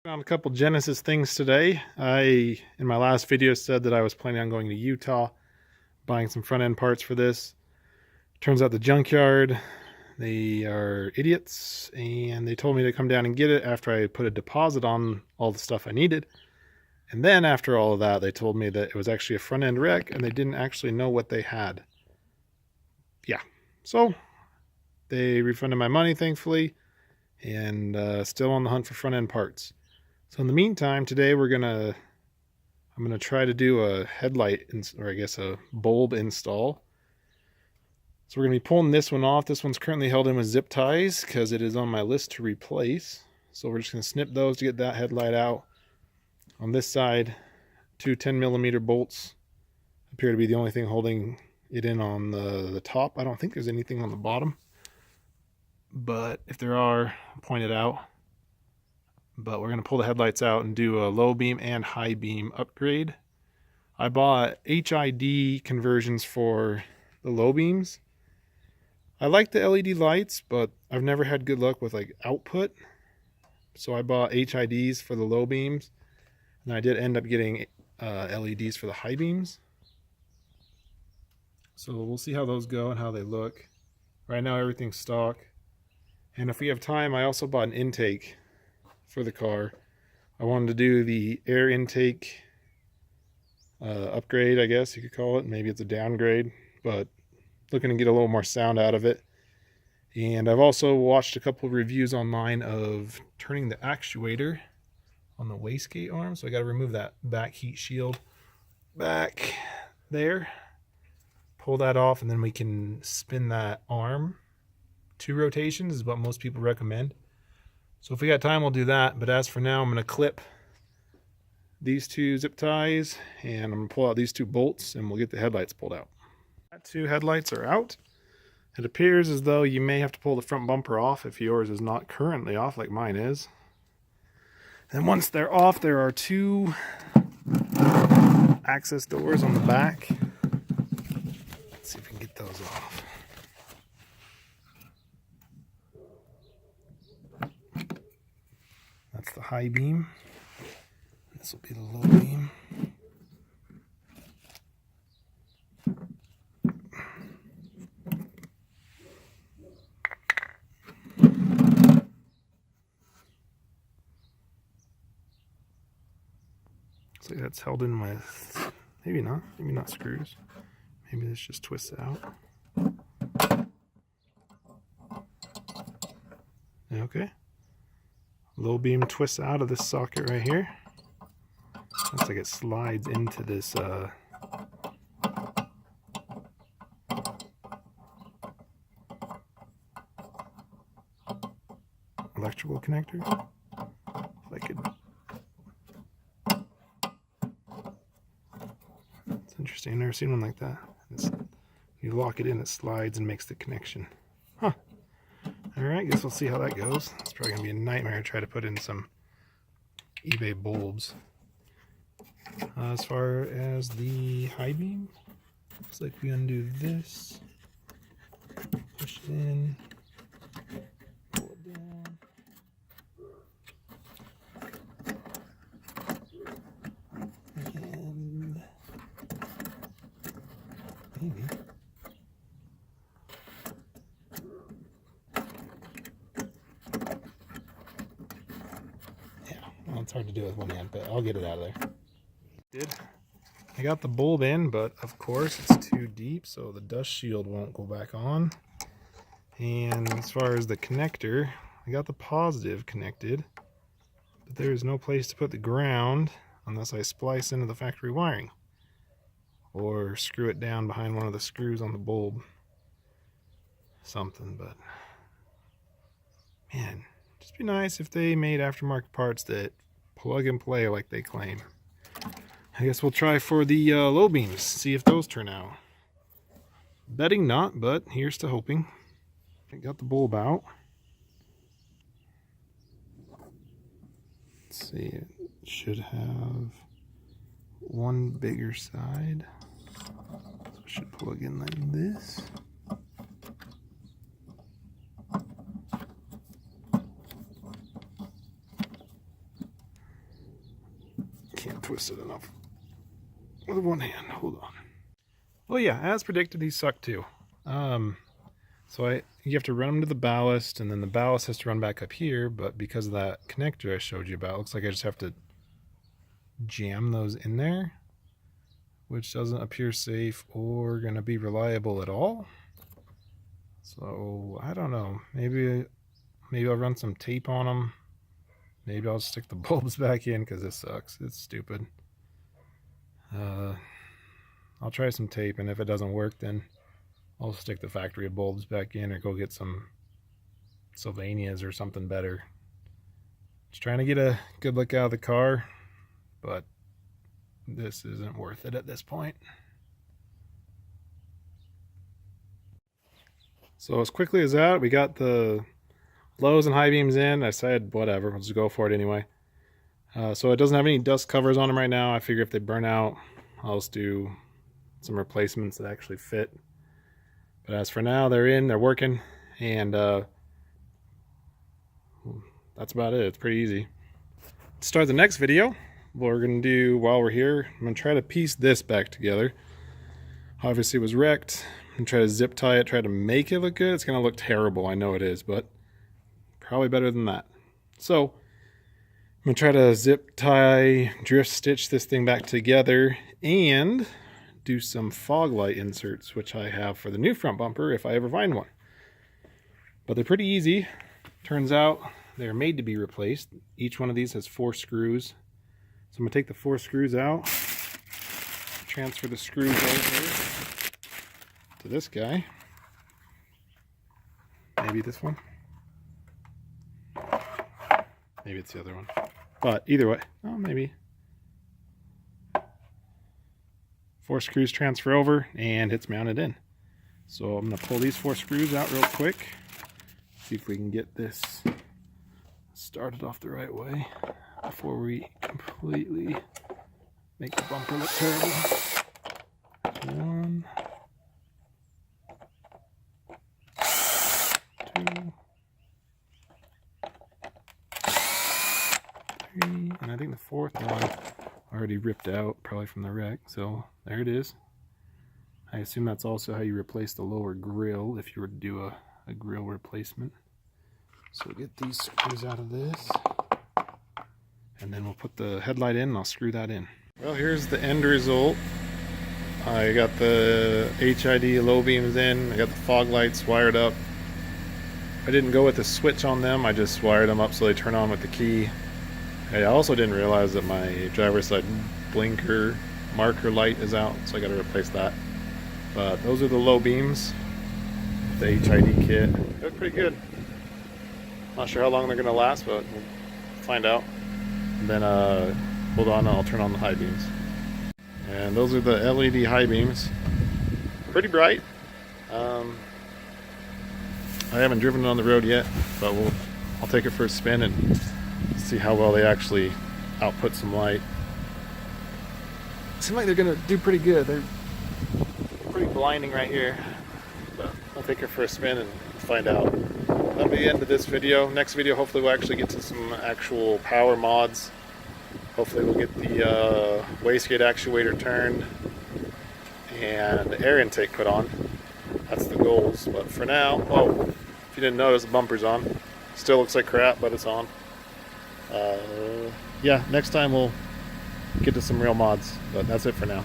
Found a couple Genesis things today. In my last video, said that I was planning on going to Utah, buying some front end parts for this. Turns out the junkyard, they are idiots, and they told me to come down and get it after I put a deposit on all the stuff I needed. And then after all of that, they told me that it was actually a front end wreck, and they didn't actually know what they had. Yeah, so they refunded my money, thankfully, and still on the hunt for front end parts. So in the meantime, today I'm gonna try to do a headlight, or I guess a bulb install. So we're gonna be pulling this one off. This one's currently held in with zip ties because it is on my list to replace. So we're just gonna snip those to get that headlight out. On this side, two 10mm bolts appear to be the only thing holding it in on the top. I don't think there's anything on the bottom, but if there are, I'll point it out. But we're going to pull the headlights out and do a low beam and high beam upgrade. I bought HID conversions for the low beams. I like the LED lights, but I've never had good luck with like output. So I bought HIDs for the low beams, and I did end up getting LEDs for the high beams. So we'll see how those go and how they look. Right now everything's stock. And if we have time, I also bought an intake for the car. I wanted to do the air intake upgrade, I guess you could call it. Maybe it's a downgrade, but looking to get a little more sound out of it. And I've also watched a couple of reviews online of turning the actuator on the wastegate arm. So I got to remove that back heat shield back there, pull that off, and then we can spin that arm. 2 rotations is what most people recommend. So if we got time, we'll do that. But as for now, I'm going to clip these 2 zip ties, and I'm going to pull out these 2 bolts, and we'll get the headlights pulled out. That 2 headlights are out. It appears as though you may have to pull the front bumper off if yours is not currently off like mine is. And once they're off, there are 2 access doors on the back. Let's see if we can get those off. That's the high beam. This will be the low beam. Looks like that's held in with, maybe not screws. Maybe this just twists out. Okay. Low beam twists out of this socket right here. Looks like it slides into this electrical connector. If I could. It's interesting. I've never seen one like that. You lock it in, it slides and makes the connection. Huh. Alright, guess we'll see how that goes. It's probably going to be a nightmare to try to put in some eBay bulbs. As far as the high beam, looks like we undo this, push it in, pull it down. And maybe. It's hard to do with one hand, but I'll get it out of there. I got the bulb in, but of course it's too deep, so the dust shield won't go back on. And as far as the connector, I got the positive connected, but there is no place to put the ground unless I splice into the factory wiring or screw it down behind one of the screws on the bulb. Something, but man, just be nice if they made aftermarket parts that plug and play like they claim. I guess we'll try for the low beams, see if those turn out. Betting not, but here's to hoping. I got the bulb out. Let's see, it should have one bigger side. So it should plug in like this. twist it enough with one hand. Hold on. Well, yeah, as predicted, he sucked too. You have to run them to the ballast, and then the ballast has to run back up here, but because of that connector I showed you about, it looks like I just have to jam those in there, which doesn't appear safe or going to be reliable at all. So, I don't know. Maybe I'll run some tape on them. Maybe I'll stick the bulbs back in because this sucks. It's stupid. I'll try some tape, and if it doesn't work, then I'll stick the factory bulbs back in or go get some Sylvanias or something better. Just trying to get a good look out of the car, but this isn't worth it at this point. So as quickly as that, we got the lows and high beams in. I said, whatever, let's just go for it anyway. So it doesn't have any dust covers on them right now. I figure if they burn out, I'll just do some replacements that actually fit. But as for now, they're in, they're working, and that's about it. It's pretty easy. To start the next video, what we're going to do while we're here, I'm going to try to piece this back together. Obviously it was wrecked. I'm going to try to zip tie it, try to make it look good. It's going to look terrible, I know it is, but probably better than that. So I'm going to try to zip tie, drift stitch this thing back together, and do some fog light inserts, which I have for the new front bumper if I ever find one. But they're pretty easy. Turns out they're made to be replaced. Each one of these has 4 screws. So I'm going to take the 4 screws out, transfer the screws over to this guy. Maybe this one. Maybe it's the other one. But either way, oh, maybe. 4 screws transfer over, and it's mounted in. So I'm going to pull these 4 screws out real quick. See if we can get this started off the right way before we completely make the bumper look terrible. 1, 2, 3, and I think the 4th one already ripped out, probably from the wreck, so there it is. I assume that's also how you replace the lower grill if you were to do a grill replacement. So we'll get these screws out of this, and then we'll put the headlight in and I'll screw that in. Well, here's the end result. I got the HID low beams in, I got the fog lights wired up. I didn't go with the switch on them, I just wired them up so they turn on with the key. I also didn't realize that my driver's side blinker marker light is out, so I got to replace that. But those are the low beams, the HID kit. They're pretty good. Not sure how long they're going to last, but we'll find out. And then hold on, I'll turn on the high beams. And those are the LED high beams. Pretty bright. I haven't driven it on the road yet, but I'll take it for a spin and see how well they actually output some light. Seem like they're gonna do pretty good. They're pretty blinding right here, but I'll take it for a spin and find out. That'll be the end of this video. Next video, hopefully we'll actually get to some actual power mods. Hopefully we'll get the wastegate actuator turned and the air intake put on. That's the goals. But for now, oh, if you didn't notice, the bumper's on. Still looks like crap, but it's on. Yeah, next time we'll get to some real mods, but that's it for now.